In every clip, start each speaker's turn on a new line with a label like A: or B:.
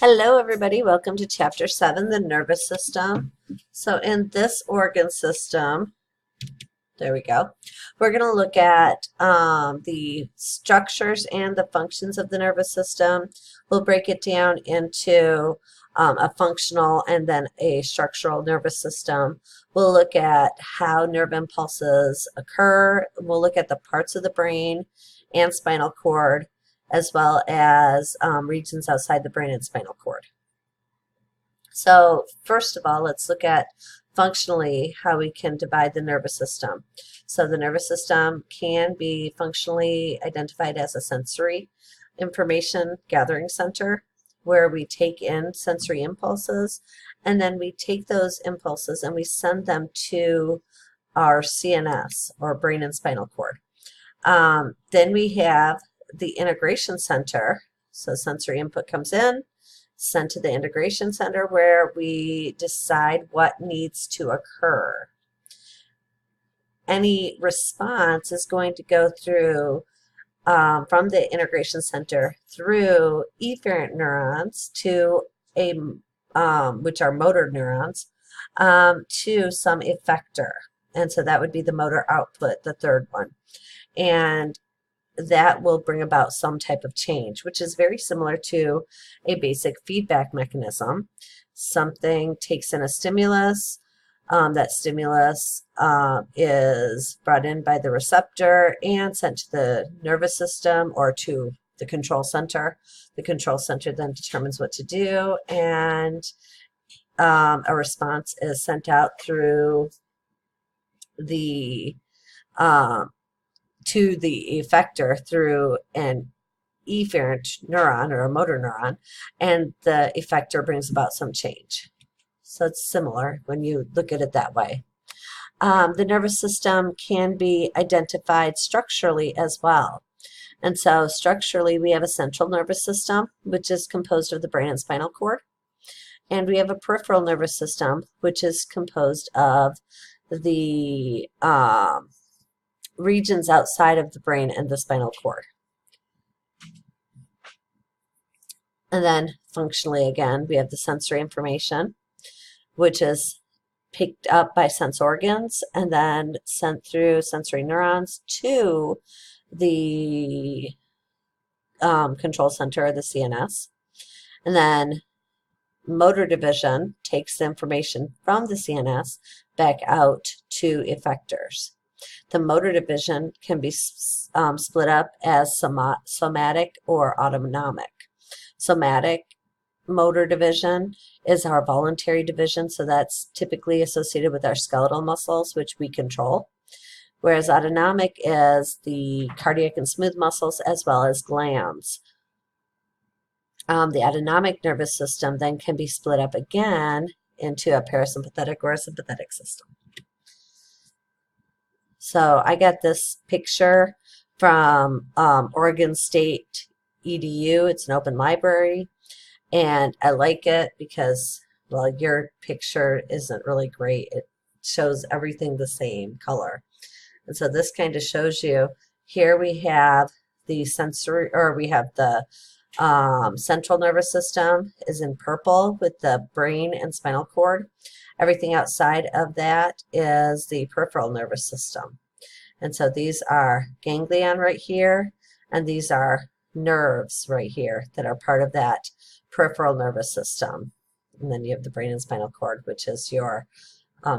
A: Hello, everybody. Welcome to Chapter 7, the nervous system. So in this organ system, there we go, we're going to look at the structures and the functions of the nervous system. We'll break it down into a functional and then a structural nervous system. We'll look at how nerve impulses occur. We'll look at the parts of the brain and spinal cord, as well as regions outside the brain and spinal cord. So first of all, let's look at functionally how we can divide the nervous system. So the nervous system can be functionally identified as a sensory information gathering center, where we take in sensory impulses, and then we take those impulses and we send them to our CNS, or brain and spinal cord. Then we have the integration center. So sensory input comes in, sent to the integration center, where we decide what needs to occur. Any response is going to go through from the integration center through efferent neurons to a which are motor neurons, to some effector, and so that would be the motor output, the third one, and that will bring about some type of change, which is very similar to a basic feedback mechanism. Something takes in a stimulus. That stimulus is brought in by the receptor and sent to the nervous system or to the control center. The control center then determines what to do, and a response is sent out through the to the effector through an efferent neuron or a motor neuron, and the effector brings about some change. So it's similar when you look at it that way. The nervous system can be identified structurally as well. And so structurally, we have a central nervous system, which is composed of the brain and spinal cord. And we have a peripheral nervous system, which is composed of the regions outside of the brain and the spinal cord. And then functionally, again, we have the sensory information, which is picked up by sense organs and then sent through sensory neurons to the control center, or the CNS. And then motor division takes the information from the CNS back out to effectors. The motor division can be split up as somatic or autonomic. Somatic motor division is our voluntary division, so that's typically associated with our skeletal muscles, which we control, whereas autonomic is the cardiac and smooth muscles as well as glands. The autonomic nervous system then can be split up again into a parasympathetic or a sympathetic system. So I got this picture from Oregon State EDU. It's an open library, and I like it because, well, your picture isn't really great. It shows everything the same color. And so this kind of shows you, here we have the sensory, or we have the central nervous system is in purple with the brain and spinal cord. Everything outside of that is the peripheral nervous system. And so these are ganglion right here, and these are nerves right here that are part of that peripheral nervous system. And then you have the brain and spinal cord, which is your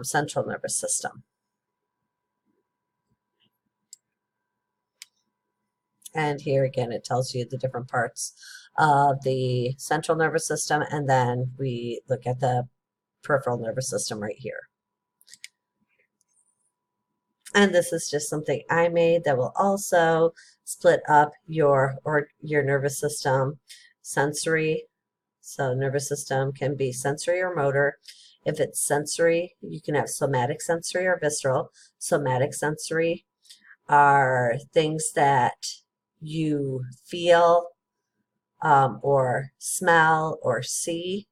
A: central nervous system. And here again, it tells you the different parts of the central nervous system, and then we look at the peripheral nervous system right here. And this is just something I made that will also split up your nervous system. Sensory, so nervous system can be sensory or motor. If it's sensory, you can have somatic sensory or visceral. Somatic sensory are things that you feel or smell or see,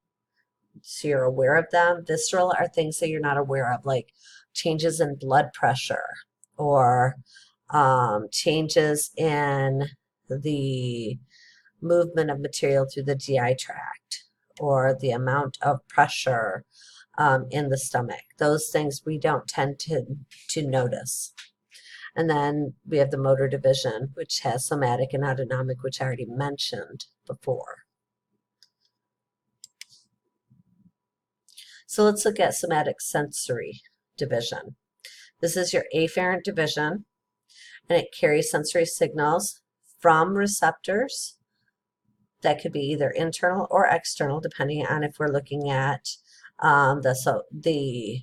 A: so you're aware of them. Visceral are things that you're not aware of, like changes in blood pressure or changes in the movement of material through the GI tract, or the amount of pressure in the stomach. Those things we don't tend to notice. And then we have the motor division, which has somatic and autonomic, which I already mentioned before. So let's look at somatic sensory division. This is your afferent division, and it carries sensory signals from receptors that could be either internal or external, depending on if we're looking at the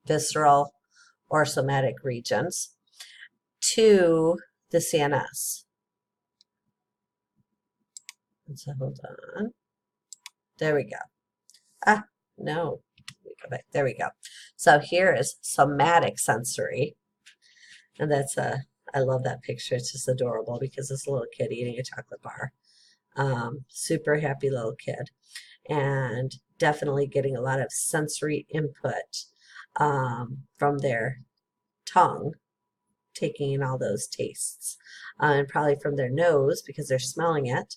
A: visceral or somatic regions, to the CNS. So hold on. There we go. Ah, no. We go back. There we go. So here is somatic sensory. And that's I love that picture. It's just adorable because it's a little kid eating a chocolate bar. Super happy little kid. And definitely getting a lot of sensory input from their tongue, taking in all those tastes, and probably from their nose because they're smelling it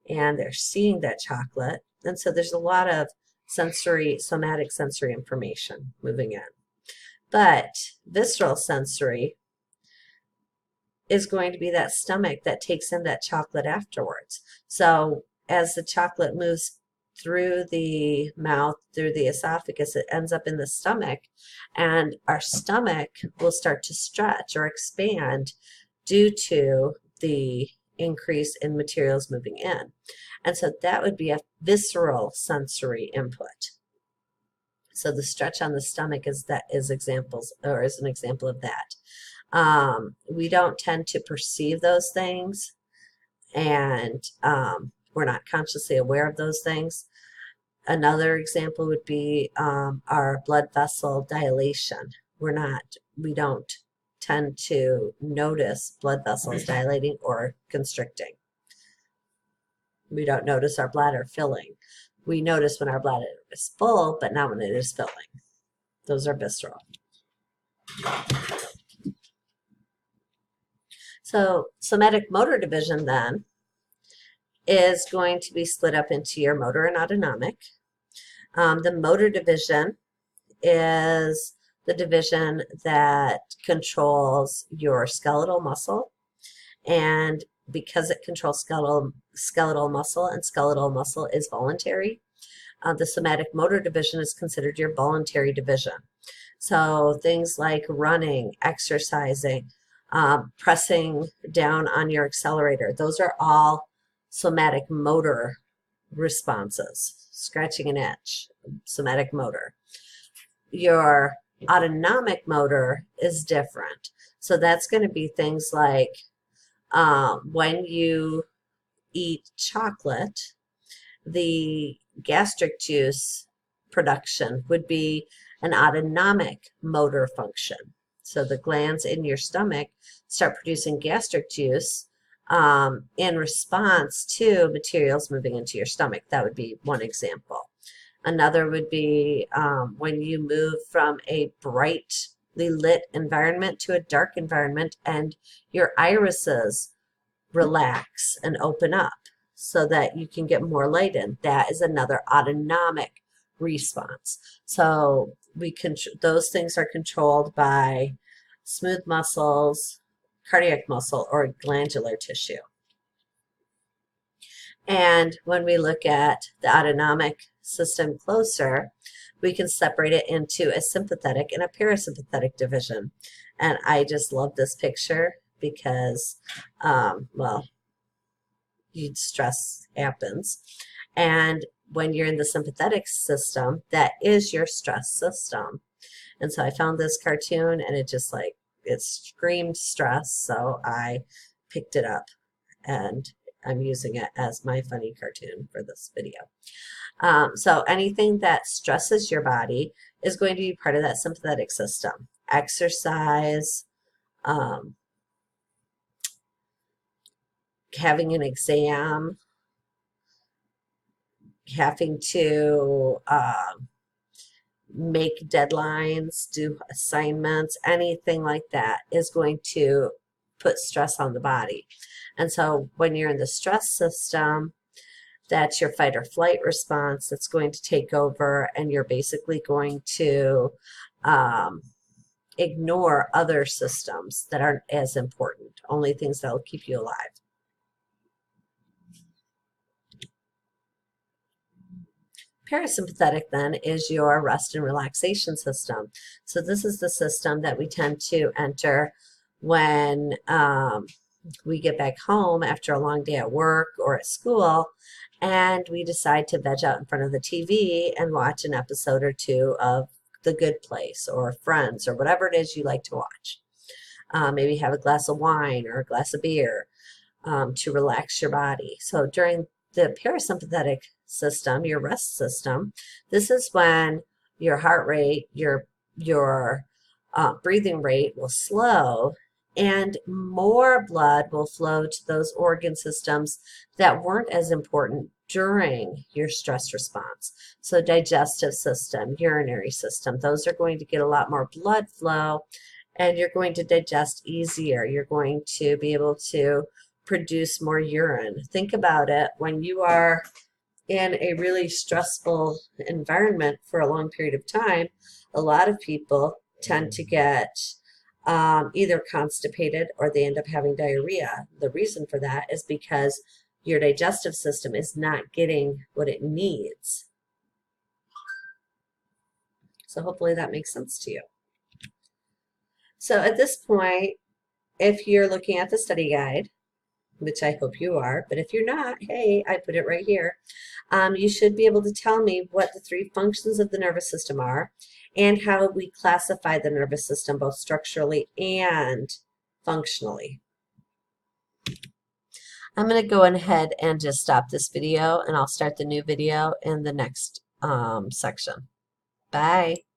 A: and they're seeing that chocolate. And so there's a lot of somatic sensory information moving in. But visceral sensory is going to be that stomach that takes in that chocolate afterwards. So as the chocolate moves through the mouth, through the esophagus, it ends up in the stomach, and our stomach will start to stretch or expand due to the increase in materials moving in. And so that would be a visceral sensory input. So the stretch on the stomach is an example of that. We don't tend to perceive those things, and we're not consciously aware of those things. Another example would be our blood vessel dilation. We don't tend to notice blood vessels dilating or constricting. We don't notice our bladder filling. We notice when our bladder is full, but not when it is filling. Those are visceral. So somatic motor division then is going to be split up into your motor and autonomic. The motor division is the division that controls your skeletal muscle, and because it controls skeletal muscle, and skeletal muscle is voluntary, the somatic motor division is considered your voluntary division. So things like running, exercising, pressing down on your accelerator, those are all somatic motor responses. Scratching an itch, somatic motor. Your autonomic motor is different. So that's going to be things like when you eat chocolate, the gastric juice production would be an autonomic motor function. So the glands in your stomach start producing gastric juice in response to materials moving into your stomach. That would be one example. Another would be when you move from a brightly lit environment to a dark environment and your irises relax and open up so that you can get more light in. That is another autonomic response. So those things are controlled by smooth muscles, cardiac muscle, or glandular tissue. And when we look at the autonomic system closer, we can separate it into a sympathetic and a parasympathetic division. And I just love this picture because, well, stress happens. And when you're in the sympathetic system, that is your stress system. And so I found this cartoon and it screamed stress, so I picked it up and I'm using it as my funny cartoon for this video. So anything that stresses your body is going to be part of that sympathetic system. Exercise, having an exam, having to make deadlines, do assignments, anything like that is going to put stress on the body. And so when you're in the stress system, That's your fight or flight response that's going to take over, and you're basically going to ignore other systems that aren't as important, only things that will keep you alive. Parasympathetic then is your rest and relaxation system. So this is the system that we tend to enter when we get back home after a long day at work or at school, and we decide to veg out in front of the TV and watch an episode or two of The Good Place or Friends or whatever it is you like to watch. Maybe have a glass of wine or a glass of beer to relax your body. So during the parasympathetic system, your rest system, this is when your heart rate, your breathing rate will slow, and more blood will flow to those organ systems that weren't as important during your stress response. So digestive system, urinary system, those are going to get a lot more blood flow, and you're going to digest easier. You're going to be able to produce more urine. Think about it. When you are in a really stressful environment for a long period of time, a lot of people tend to get either constipated or they end up having diarrhea. The reason for that is because your digestive system is not getting what it needs. So hopefully that makes sense to you. So at this point, if you're looking at the study guide, which I hope you are, but if you're not, hey, I put it right here. You should be able to tell me what the 3 functions of the nervous system are and how we classify the nervous system both structurally and functionally. I'm going to go ahead and just stop this video, and I'll start the new video in the next section. Bye.